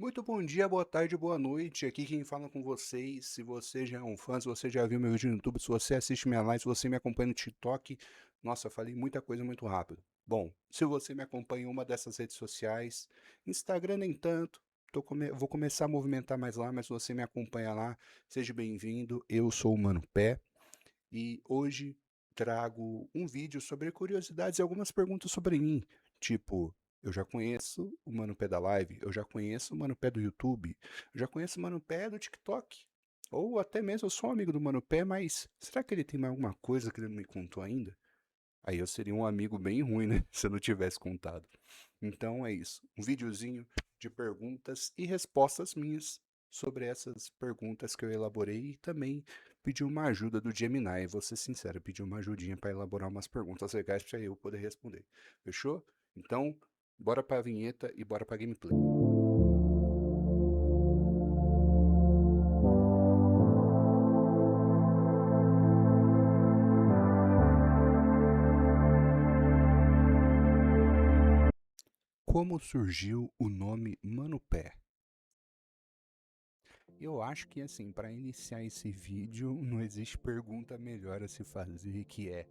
Muito bom dia, boa tarde, boa noite. Aqui quem fala com vocês. Se você já é um fã, se você já viu meu vídeo no YouTube, se você assiste minha live, se você me acompanha no TikTok. Nossa, falei muita coisa muito rápido. Bom, se você me acompanha em uma dessas redes sociais, Instagram nem tanto, vou começar a movimentar mais lá, mas se você me acompanha lá, seja bem-vindo. Eu sou o Mano Pé e hoje trago um vídeo sobre curiosidades e algumas perguntas sobre mim. Tipo, eu já conheço o Mano Pé da Live, eu já conheço o Mano Pé do YouTube, eu já conheço o Mano Pé do TikTok. Ou até mesmo eu sou um amigo do Mano Pé, mas será que ele tem mais alguma coisa que ele não me contou ainda? Aí eu seria um amigo bem ruim, né? Se eu não tivesse contado. Então é isso. Um videozinho de perguntas e respostas minhas sobre essas perguntas que eu elaborei e também pedi uma ajuda do Gemini. Vou ser sincero, pedi uma ajudinha para elaborar umas perguntas legais para eu poder responder. Fechou? Então, bora para a vinheta e bora para a gameplay. Como surgiu o nome Mano Pé? Eu acho que assim, para iniciar esse vídeo, não existe pergunta melhor a se fazer que é: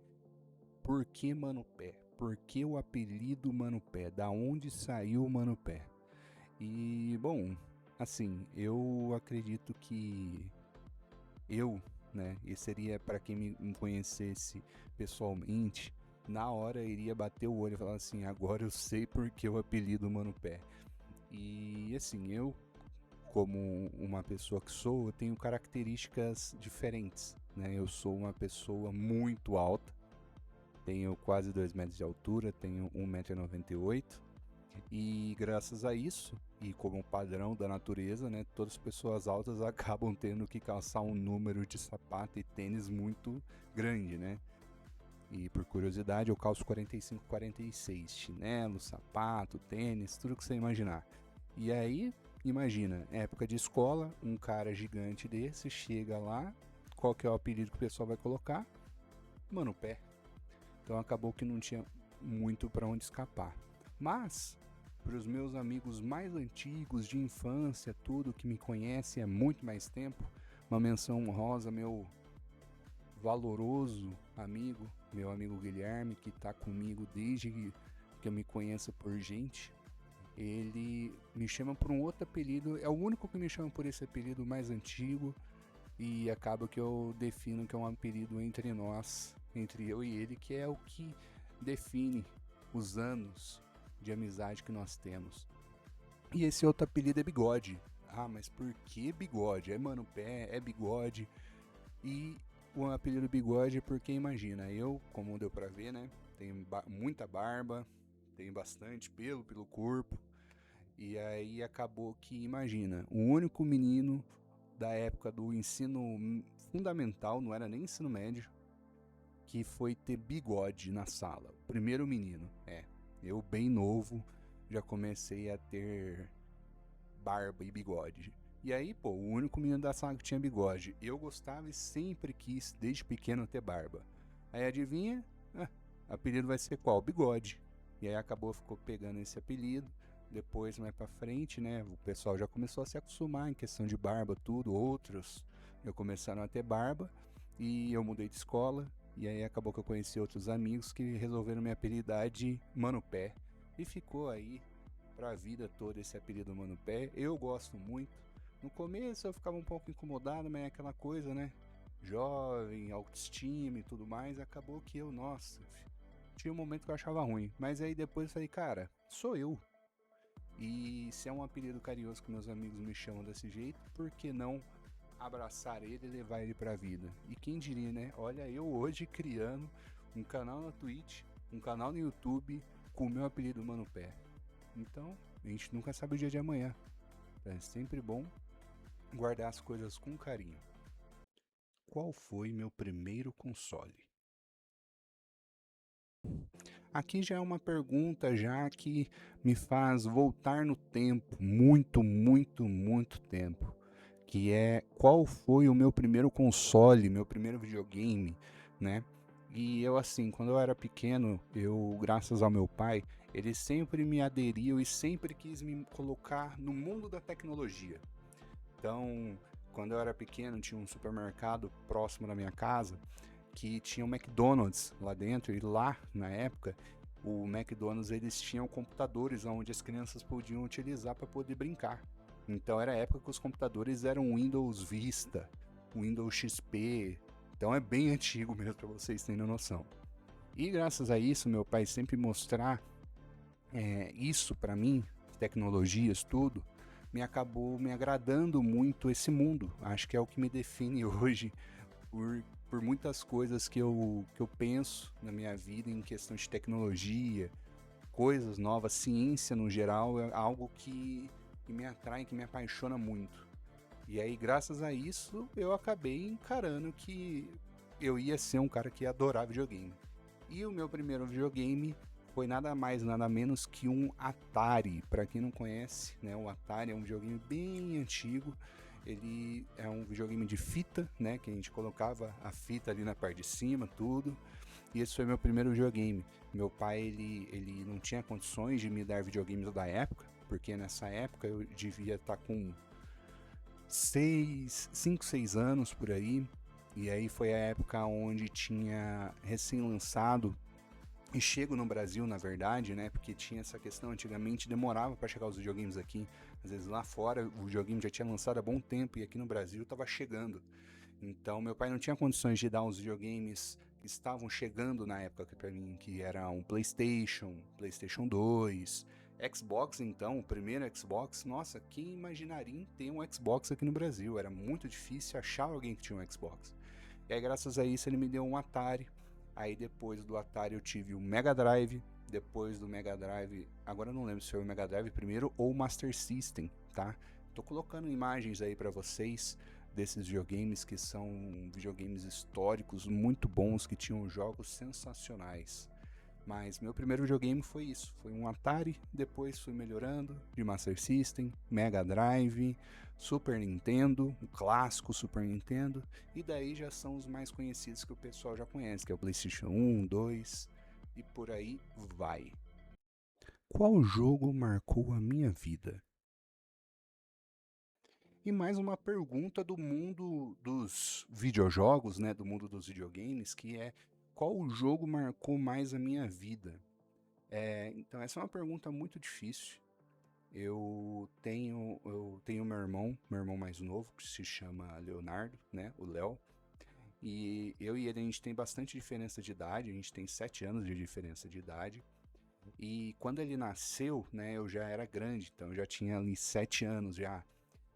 por que Mano Pé? Por que o apelido Mano Pé? Da onde saiu o Mano Pé? E, bom, assim, eu acredito que eu, né, e seria para quem me conhecesse pessoalmente, na hora iria bater o olho e falar assim: agora eu sei por que o apelido Mano Pé. E, assim, eu, como uma pessoa que sou, eu tenho características diferentes, né? Eu sou uma pessoa muito alta, tenho quase 2 metros de altura, tenho 1,98 m e graças a isso, e como padrão da natureza, né, todas as pessoas altas acabam tendo que calçar um número de sapato e tênis muito grande, né? E por curiosidade, eu calço 45, 46, chinelo, sapato, tênis, tudo que você imaginar. E aí, imagina, época de escola, um cara gigante desse chega lá, qual que é o apelido que o pessoal vai colocar? Mano, pé. Então acabou que não tinha muito para onde escapar. Mas, para os meus amigos mais antigos, de infância, tudo que me conhece há muito mais tempo, uma menção honrosa, meu valoroso amigo, meu amigo Guilherme, que está comigo desde que eu me conheço por gente. Ele me chama por um outro apelido, é o único que me chama por esse apelido mais antigo, e acaba que eu defino que é um apelido entre nós, entre eu e ele, que é o que define os anos de amizade que nós temos. E esse outro apelido é Bigode. Ah, mas por que Bigode? É Mano Pé, é Bigode. E o apelido Bigode é porque imagina, eu, como deu pra ver, né, tenho muita barba, tenho bastante pelo corpo. E aí acabou que, imagina, o único menino da época do ensino fundamental, não era nem ensino médio, que foi ter bigode na sala. O primeiro menino, eu bem novo, já comecei a ter barba e bigode. E aí, pô, o único menino da sala que tinha bigode. Eu gostava e sempre quis, desde pequeno, ter barba. Aí adivinha? Ah, apelido vai ser qual? Bigode. E aí ficou pegando esse apelido. Depois, mais pra frente, né, o pessoal já começou a se acostumar em questão de barba, tudo. Outros já começaram a ter barba. E eu mudei de escola. E aí acabou que eu conheci outros amigos que resolveram me apelidar de Mano Pé. E ficou aí pra vida toda esse apelido Mano Pé. Eu gosto muito. No começo eu ficava um pouco incomodado, mas é aquela coisa, né? Jovem, autoestima e tudo mais. Acabou que eu, nossa, tinha um momento que eu achava ruim. Mas aí depois eu falei, cara, sou eu. E se é um apelido carinhoso que meus amigos me chamam desse jeito, por que não abraçar ele e levar ele pra vida? E quem diria, né? Olha, eu hoje criando um canal na Twitch, um canal no YouTube com o meu apelido Mano Pé. Então, a gente nunca sabe o dia de amanhã. É sempre bom guardar as coisas com carinho. Qual foi meu primeiro console? Aqui já é uma pergunta já que me faz voltar no tempo, muito, muito, muito tempo. Que é qual foi o meu primeiro console, meu primeiro videogame, né? E eu, assim, quando eu era pequeno, eu, graças ao meu pai, ele sempre me aderiu e sempre quis me colocar no mundo da tecnologia. Então, quando eu era pequeno, tinha um supermercado próximo da minha casa que tinha um McDonald's lá dentro, e lá, na época, o McDonald's eles tinham computadores onde as crianças podiam utilizar para poder brincar. Então era a época que os computadores eram Windows Vista, Windows XP, então é bem antigo mesmo para vocês terem noção. E graças a isso, meu pai sempre mostrar isso para mim, tecnologias, tudo, me acabou me agradando muito esse mundo. Acho que é o que me define hoje por muitas coisas que eu penso na minha vida em questão de tecnologia, coisas novas, ciência no geral, é algo que me atrai, que me apaixona muito. E aí, graças a isso, eu acabei encarando que eu ia ser um cara que ia adorar videogame. E o meu primeiro videogame foi nada mais, nada menos que um Atari. Para quem não conhece, né, o Atari é um videogame bem antigo. Ele é um videogame de fita, né, que a gente colocava a fita ali na parte de cima, tudo. E esse foi meu primeiro videogame. Meu pai, ele não tinha condições de me dar videogames da época, porque nessa época eu devia estar com 5, 6 anos por aí. E aí foi a época onde tinha recém-lançado e chego no Brasil, na verdade, né? Porque tinha essa questão, antigamente demorava para chegar os videogames aqui. Às vezes lá fora o videogame já tinha lançado há bom tempo e aqui no Brasil estava chegando. Então meu pai não tinha condições de dar os videogames que estavam chegando na época para mim, que era um PlayStation, PlayStation 2, Xbox então, o primeiro Xbox. Nossa, quem imaginaria ter um Xbox aqui no Brasil? Era muito difícil achar alguém que tinha um Xbox. E aí, graças a isso, ele me deu um Atari. Aí, depois do Atari, eu tive o Mega Drive. Depois do Mega Drive, agora eu não lembro se foi o Mega Drive primeiro ou o Master System, tá? Tô colocando imagens aí para vocês desses videogames que são videogames históricos muito bons que tinham jogos sensacionais. Mas meu primeiro videogame foi isso, foi um Atari, depois fui melhorando de Master System, Mega Drive, Super Nintendo, o clássico Super Nintendo, e daí já são os mais conhecidos que o pessoal já conhece, que é o PlayStation 1, 2 e por aí vai. Qual jogo marcou a minha vida? E mais uma pergunta do mundo dos videojogos, né, do mundo dos videogames, que é qual jogo marcou mais a minha vida? Então essa é uma pergunta muito difícil. Eu tenho meu irmão mais novo, que se chama Leonardo, né, o Léo. E eu e ele, a gente tem bastante diferença de idade, a gente tem 7 anos de diferença de idade. E quando ele nasceu, né, eu já era grande, então eu já tinha ali 7 anos já.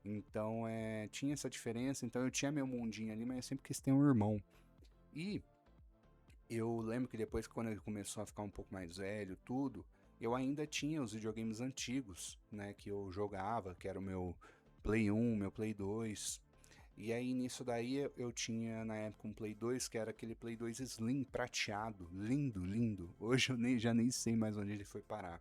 Então, tinha essa diferença, então eu tinha meu mundinho ali, mas eu sempre quis ter um irmão. E eu lembro que depois, quando ele começou a ficar um pouco mais velho, tudo, eu ainda tinha os videogames antigos, né, que eu jogava, que era o meu Play 1, meu Play 2. E aí, nisso daí, eu tinha, na época, um Play 2, que era aquele Play 2 Slim, prateado, lindo, lindo. Hoje eu já nem sei mais onde ele foi parar.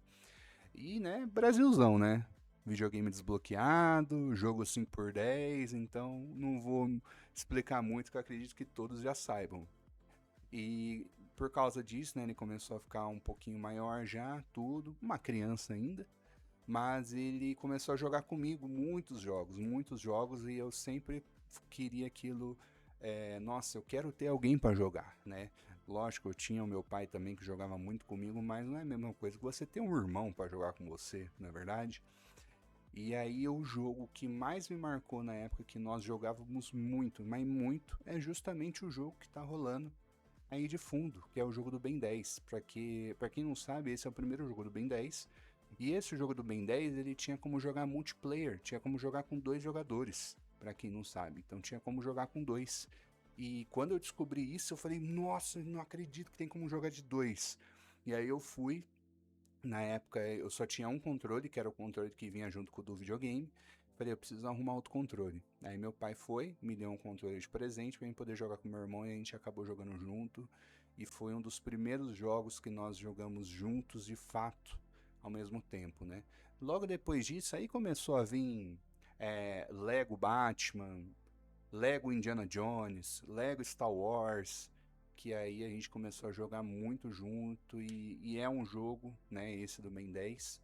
E, né, Brasilzão, né? Videogame desbloqueado, jogo 5x10, então não vou explicar muito, que eu acredito que todos já saibam. E por causa disso, né, ele começou a ficar um pouquinho maior já, tudo, uma criança ainda, mas ele começou a jogar comigo muitos jogos, e eu sempre queria aquilo, nossa, eu quero ter alguém para jogar, né? Lógico, eu tinha o meu pai também que jogava muito comigo, mas não é a mesma coisa que você ter um irmão para jogar com você, não é verdade? E aí o jogo que mais me marcou na época que nós jogávamos muito, mas muito, é justamente o jogo que tá rolando aí de fundo, que é o jogo do Ben 10. Para quem não sabe, esse é o primeiro jogo do Ben 10. E esse jogo do Ben 10, ele tinha como jogar multiplayer, tinha como jogar com 2 jogadores, para quem não sabe. Então tinha como jogar com dois. E quando eu descobri isso, eu falei, nossa, não acredito que tem como jogar de dois. E aí eu fui, na época eu só tinha um controle, que era o controle que vinha junto com o do videogame. Falei, eu preciso arrumar outro controle. Aí meu pai foi, me deu um controle de presente para eu poder jogar com meu irmão, e a gente acabou jogando junto. E foi um dos primeiros jogos que nós jogamos juntos de fato, ao mesmo tempo, né? Logo depois disso, aí começou a vir Lego Batman, Lego Indiana Jones, Lego Star Wars, que aí a gente começou a jogar muito junto e é um jogo, né, esse do Ben 10,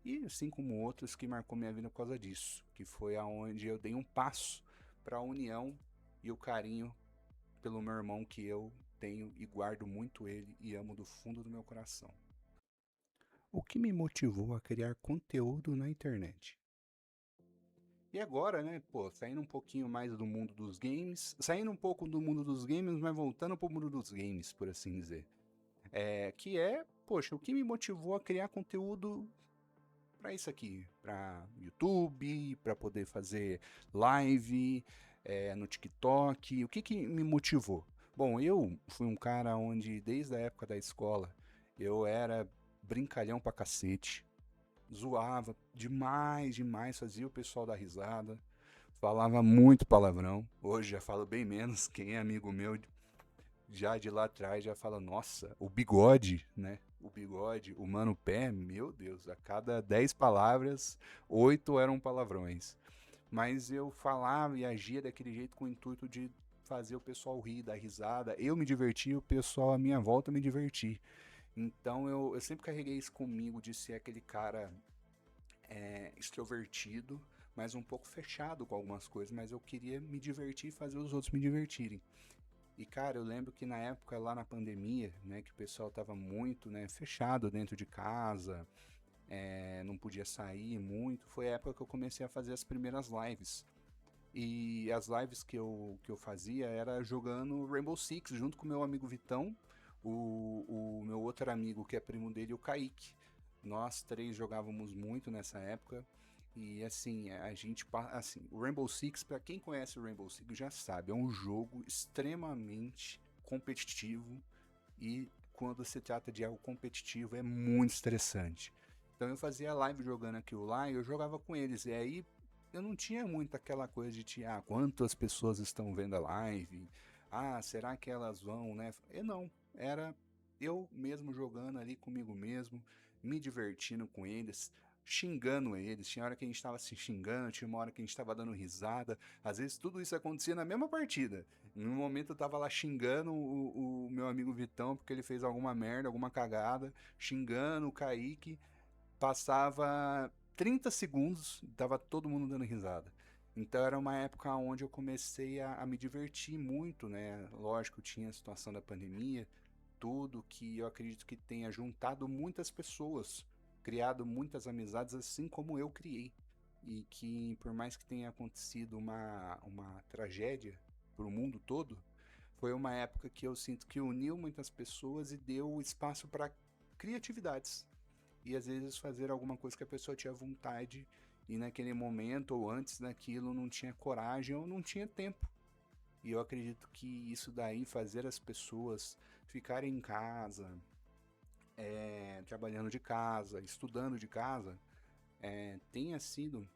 e assim como outros que marcou minha vida por causa disso, que foi aonde eu dei um passo para a união e o carinho pelo meu irmão que eu tenho e guardo muito ele e amo do fundo do meu coração. O que me motivou a criar conteúdo na internet? E agora, né, pô, saindo um pouquinho mais do mundo dos games, saindo um pouco do mundo dos games, mas voltando pro mundo dos games, por assim dizer. Poxa, o que me motivou a criar conteúdo para isso aqui, para YouTube, para poder fazer live, no TikTok, o que que me motivou? Bom, eu fui um cara onde desde a época da escola eu era brincalhão pra cacete, zoava demais, demais, fazia o pessoal dar risada, falava muito palavrão. Hoje já falo bem menos. Quem é amigo meu já de lá atrás já fala, nossa, o bigode, né? O bigode, o mano pé, meu Deus, a cada 10 palavras, 8 eram palavrões. Mas eu falava e agia daquele jeito com o intuito de fazer o pessoal rir, dar risada. Eu me divertia, o pessoal à minha volta me divertir. Então eu sempre carreguei isso comigo de ser aquele cara extrovertido, mas um pouco fechado com algumas coisas, mas eu queria me divertir e fazer os outros me divertirem. E cara, eu lembro que na época lá na pandemia, né, que o pessoal tava muito, né, fechado dentro de casa, não podia sair muito, foi a época que eu comecei a fazer as primeiras lives. E as lives que eu fazia era jogando Rainbow Six junto com meu amigo Vitão, o meu outro amigo que é primo dele, o Kaique. Nós três jogávamos muito nessa época. E assim, assim, o Rainbow Six, para quem conhece o Rainbow Six já sabe, é um jogo extremamente competitivo e quando se trata de algo competitivo é muito estressante. Então eu fazia live jogando aquilo lá e eu jogava com eles. E aí eu não tinha muito aquela coisa de, quantas pessoas estão vendo a live? Ah, será que elas vão, né? Eu não, era eu mesmo jogando ali comigo mesmo, me divertindo com eles, xingando eles. Tinha hora que a gente estava se xingando, tinha uma hora que a gente estava dando risada. Às vezes tudo isso acontecia na mesma partida. No momento eu tava lá xingando o meu amigo Vitão porque ele fez alguma merda, alguma cagada, xingando o Kaique. Passava 30 segundos, tava todo mundo dando risada. Então era uma época onde eu comecei a me divertir muito, né? Lógico, tinha a situação da pandemia, tudo que eu acredito que tenha juntado muitas pessoas, criado muitas amizades, assim como eu criei. E que por mais que tenha acontecido uma tragédia para o mundo todo, foi uma época que eu sinto que uniu muitas pessoas e deu espaço para criatividades e às vezes fazer alguma coisa que a pessoa tinha vontade e naquele momento ou antes daquilo não tinha coragem ou não tinha tempo. E eu acredito que isso daí, fazer as pessoas ficarem em casa, trabalhando de casa, estudando de casa, tenha sido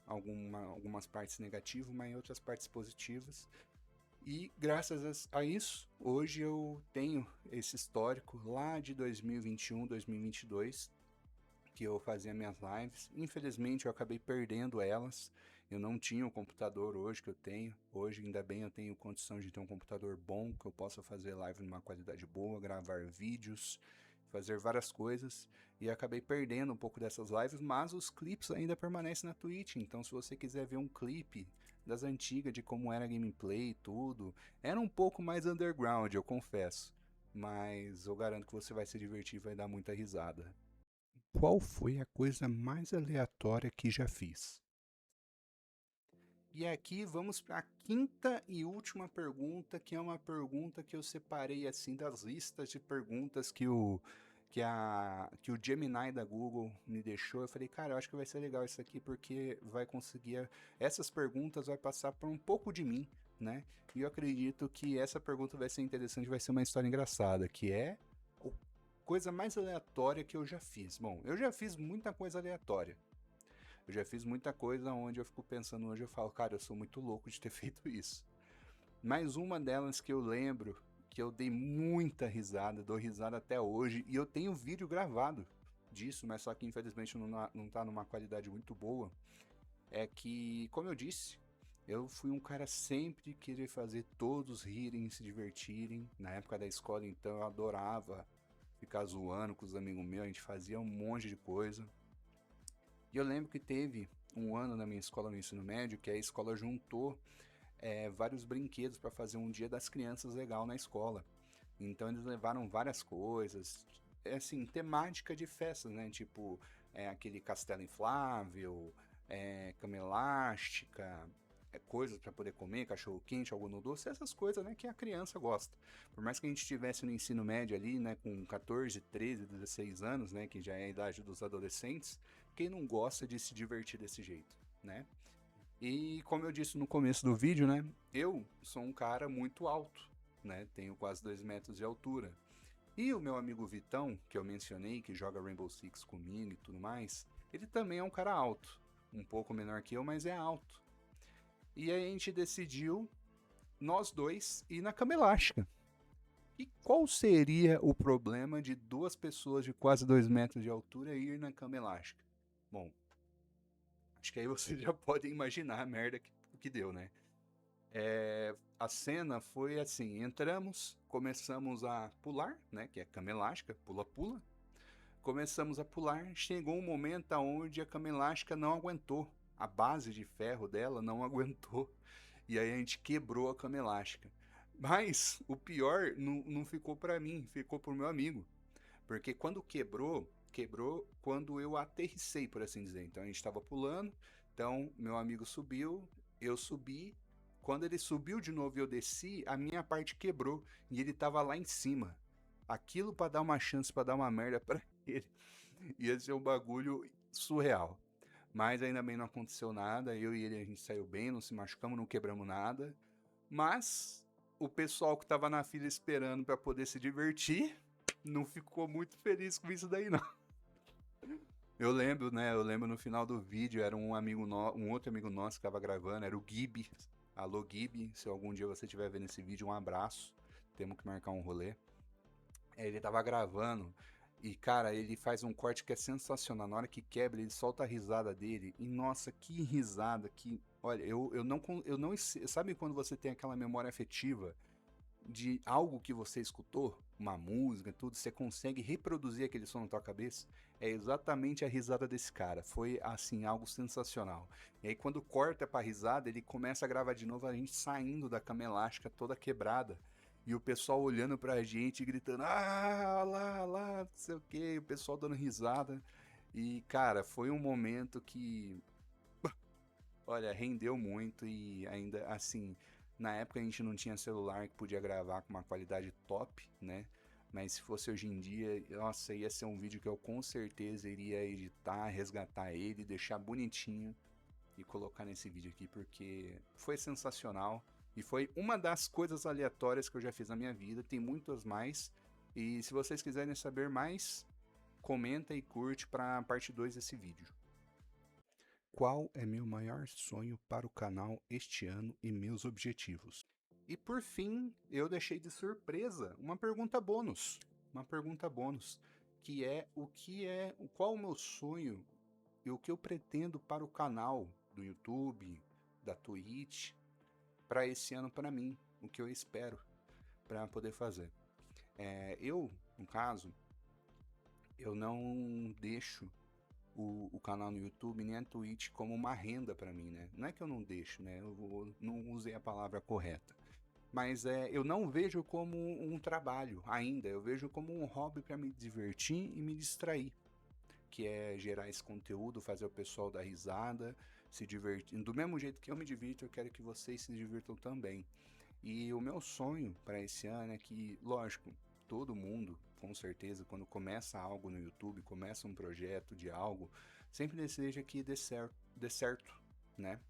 algumas partes negativas, mas em outras partes positivas. E graças a isso, hoje eu tenho esse histórico lá de 2021, 2022, que eu fazia minhas lives. Infelizmente eu acabei perdendo elas. Eu não tinha o computador hoje que eu tenho. Hoje, ainda bem, eu tenho condição de ter um computador bom, que eu possa fazer live numa qualidade boa, gravar vídeos, fazer várias coisas. E acabei perdendo um pouco dessas lives, mas os clipes ainda permanecem na Twitch. Então, se você quiser ver um clipe das antigas, de como era a gameplay e tudo, era um pouco mais underground, eu confesso. Mas eu garanto que você vai se divertir e vai dar muita risada. Qual foi a coisa mais aleatória que já fiz? E aqui vamos para a quinta e última pergunta, que é uma pergunta que eu separei assim das listas de perguntas que o Gemini da Google me deixou. Eu falei, cara, eu acho que vai ser legal isso aqui porque vai conseguir essas perguntas vai passar por um pouco de mim, né? E eu acredito que essa pergunta vai ser interessante, vai ser uma história engraçada, que é a coisa mais aleatória que eu já fiz. Bom, eu já fiz muita coisa aleatória. Eu já fiz muita coisa onde eu fico pensando hoje, eu falo, cara, eu sou muito louco de ter feito isso. Mas uma delas que eu lembro, que eu dei muita risada, dou risada até hoje, e eu tenho vídeo gravado disso, mas só que infelizmente não tá numa qualidade muito boa, é que, como eu disse, Eu fui um cara sempre de querer fazer todos rirem e se divertirem. Na época da escola, então, eu adorava ficar zoando com os amigos meus, a gente fazia um monte de coisa. E eu lembro que teve um ano na minha escola no ensino médio que a escola juntou vários brinquedos para fazer um dia das crianças legal na escola. Então eles levaram várias coisas, assim, temática de festas, né? Tipo, aquele castelo inflável, cama elástica, coisas para poder comer, cachorro quente, algodão doce, essas coisas, né, que a criança gosta. Por mais que a gente estivesse no ensino médio ali, né, com 14, 13, 16 anos, né, que já é a idade dos adolescentes, quem não gosta de se divertir desse jeito, né? E como eu disse no começo do vídeo, né, eu sou um cara muito alto, né, tenho quase 2 metros de altura. E o meu amigo Vitão, que eu mencionei, que joga Rainbow Six comigo e tudo mais, ele também é um cara alto. Um pouco menor que eu, mas é alto. E aí a gente decidiu, nós dois, ir na cama elástica. E qual seria o problema de duas pessoas de quase 2 metros de altura ir na cama elástica? Bom, acho que aí você já pode imaginar a merda que deu, né? A cena foi assim: entramos, começamos a pular, né? Que é cama elástica, pula-pula. Começamos a pular, chegou um momento onde a cama elástica não aguentou. A base de ferro dela não aguentou. E aí a gente quebrou a cama elástica. Mas o pior não ficou para mim, ficou pro meu amigo. Porque quando quebrou, quebrou quando eu aterrissei, por assim dizer. Então a gente estava pulando, então meu amigo subiu, eu subi. Quando ele subiu de novo e eu desci, a minha parte quebrou e ele estava lá em cima. Aquilo para dar uma chance, para dar uma merda para ele, ia ser um bagulho surreal. Mas ainda bem não aconteceu nada, eu e ele a gente saiu bem, não se machucamos, não quebramos nada. Mas o pessoal que tava na fila esperando para poder se divertir não ficou muito feliz com isso daí não. Eu lembro, né? Eu lembro no final do vídeo, era um outro amigo nosso que tava gravando, era o Gibi. Alô, Gibi, se algum dia você estiver vendo esse vídeo, um abraço. Temos que marcar um rolê. Ele tava gravando e, cara, ele faz um corte que é sensacional. Na hora que quebra, ele solta a risada dele. E, nossa, que risada que... Olha, eu não... Sabe quando você tem aquela memória afetiva de algo que você escutou, uma música, tudo, você consegue reproduzir aquele som na tua cabeça? É exatamente a risada desse cara. Foi, assim, algo sensacional. E aí, quando corta pra risada, ele começa a gravar de novo a gente saindo da cama elástica toda quebrada. E o pessoal olhando pra gente, gritando, lá, não sei o que, o pessoal dando risada. E, cara, foi um momento que, olha, rendeu muito e ainda, assim, na época a gente não tinha celular que podia gravar com uma qualidade top, né? Mas se fosse hoje em dia, nossa, ia ser um vídeo que eu com certeza iria editar, resgatar ele, deixar bonitinho e colocar nesse vídeo aqui, porque foi sensacional e foi uma das coisas aleatórias que eu já fiz na minha vida. Tem muitas mais. E se vocês quiserem saber mais, comenta e curte para a parte 2 desse vídeo. Qual é meu maior sonho para o canal este ano e meus objetivos? E por fim, eu deixei de surpresa uma pergunta bônus. Uma pergunta bônus, que é qual o meu sonho e o que eu pretendo para o canal do YouTube, da Twitch, para esse ano para mim, o que eu espero para poder fazer. Eu, no caso, eu não deixo o canal no YouTube nem a Twitch como uma renda para mim, né? Não é que eu não deixo, né? Não usei a palavra correta. Mas eu não vejo como um trabalho ainda, eu vejo como um hobby para me divertir e me distrair, que é gerar esse conteúdo, fazer o pessoal dar risada, se divertir. Do mesmo jeito que eu me divirto, eu quero que vocês se divirtam também. E o meu sonho para esse ano é que, lógico, todo mundo, com certeza, quando começa algo no YouTube, começa um projeto de algo, sempre deseja que dê certo, né?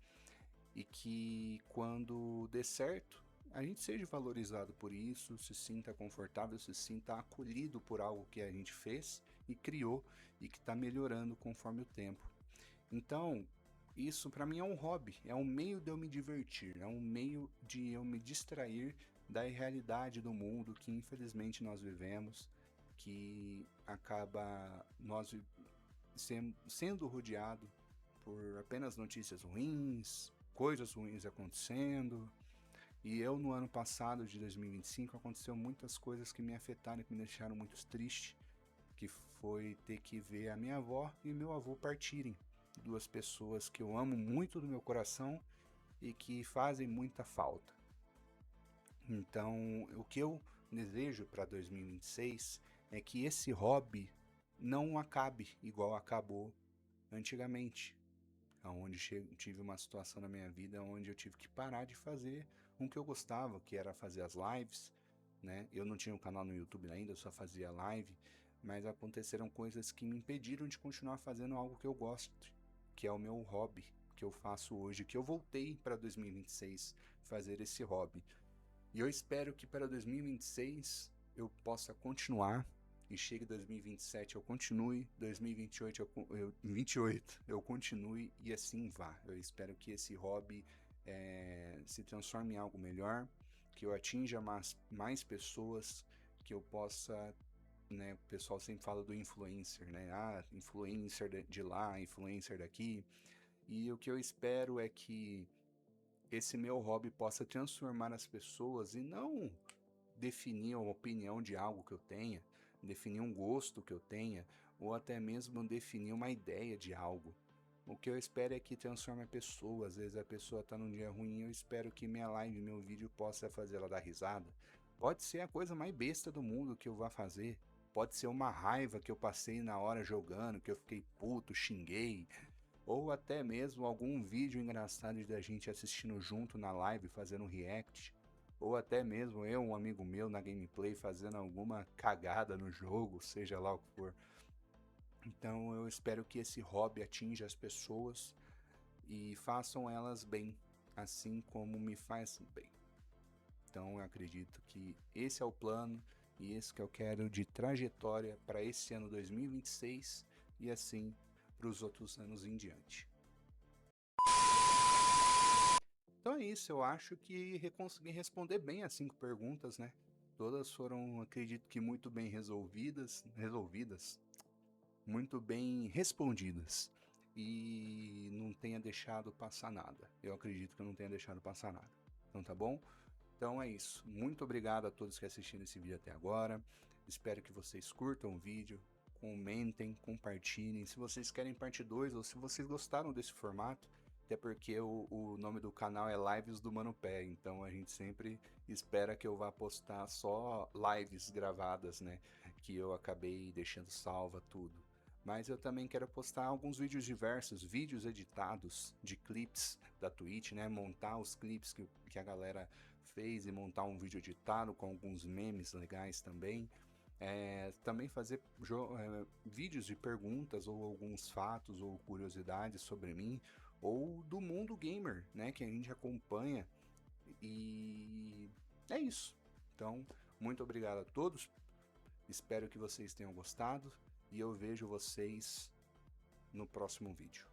E que quando dê certo, a gente seja valorizado por isso, se sinta confortável, se sinta acolhido por algo que a gente fez e criou e que está melhorando conforme o tempo. Então, isso para mim é um hobby, é um meio de eu me divertir, é um meio de eu me distrair da realidade do mundo que infelizmente nós vivemos, que acaba sendo rodeado por apenas notícias ruins, coisas ruins acontecendo. E eu, no ano passado, de 2025, aconteceu muitas coisas que me afetaram, que me deixaram muito triste, que foi ter que ver a minha avó e meu avô partirem. Duas pessoas que eu amo muito do meu coração e que fazem muita falta. Então, o que eu desejo para 2026 é que esse hobby não acabe igual acabou antigamente, onde tive uma situação na minha vida onde eu tive que parar de fazer o que eu gostava, que era fazer as lives, né? Eu não tinha um canal no YouTube ainda, eu só fazia live, mas aconteceram coisas que me impediram de continuar fazendo algo que eu gosto, que é o meu hobby, que eu faço hoje, que eu voltei para 2026 fazer esse hobby. E eu espero que para 2026 eu possa continuar e chegue 2027 eu continue, 2028 eu continue e assim vá. Eu espero que esse hobby se transforme em algo melhor, que eu atinja mais pessoas, que eu possa, né, o pessoal sempre fala do influencer, né? Ah, influencer de lá, influencer daqui. E o que eu espero é que esse meu hobby possa transformar as pessoas e não definir uma opinião de algo que eu tenha, definir um gosto que eu tenha, ou até mesmo definir uma ideia de algo. O que eu espero é que transforme a pessoa. Às vezes a pessoa está num dia ruim, eu espero que minha live, meu vídeo possa fazer ela dar risada. Pode ser a coisa mais besta do mundo que eu vá fazer. Pode ser uma raiva que eu passei na hora jogando, que eu fiquei puto, xinguei, ou até mesmo algum vídeo engraçado da gente assistindo junto na live, fazendo um react, ou até mesmo eu, um amigo meu na gameplay fazendo alguma cagada no jogo, seja lá o que for. Então eu espero que esse hobby atinja as pessoas e façam elas bem, assim como me faz bem. Então eu acredito que esse é o plano e esse que eu quero de trajetória para esse ano 2026 e assim para os outros anos em diante. Então é isso, eu acho que consegui responder bem as 5 perguntas, né? Todas foram, acredito que muito bem resolvidas, muito bem respondidas. E não tenha deixado passar nada. Eu acredito que eu não tenha deixado passar nada. Então tá bom? Então é isso. Muito obrigado a todos que assistiram esse vídeo até agora. Espero que vocês curtam o vídeo, comentem, compartilhem. Se vocês querem parte 2 ou se vocês gostaram desse formato, até porque o nome do canal é Lives do Mano Pé, então a gente sempre espera que eu vá postar só lives gravadas, né? Que eu acabei deixando salva tudo. Mas eu também quero postar alguns vídeos diversos, vídeos editados de clips da Twitch, né? Montar os clips que a galera fez e montar um vídeo editado com alguns memes legais também. Também fazer vídeos de perguntas ou alguns fatos ou curiosidades sobre mim ou do mundo gamer, né, que a gente acompanha. E é isso. Então, muito obrigado a todos. Espero que vocês tenham gostado e eu vejo vocês no próximo vídeo.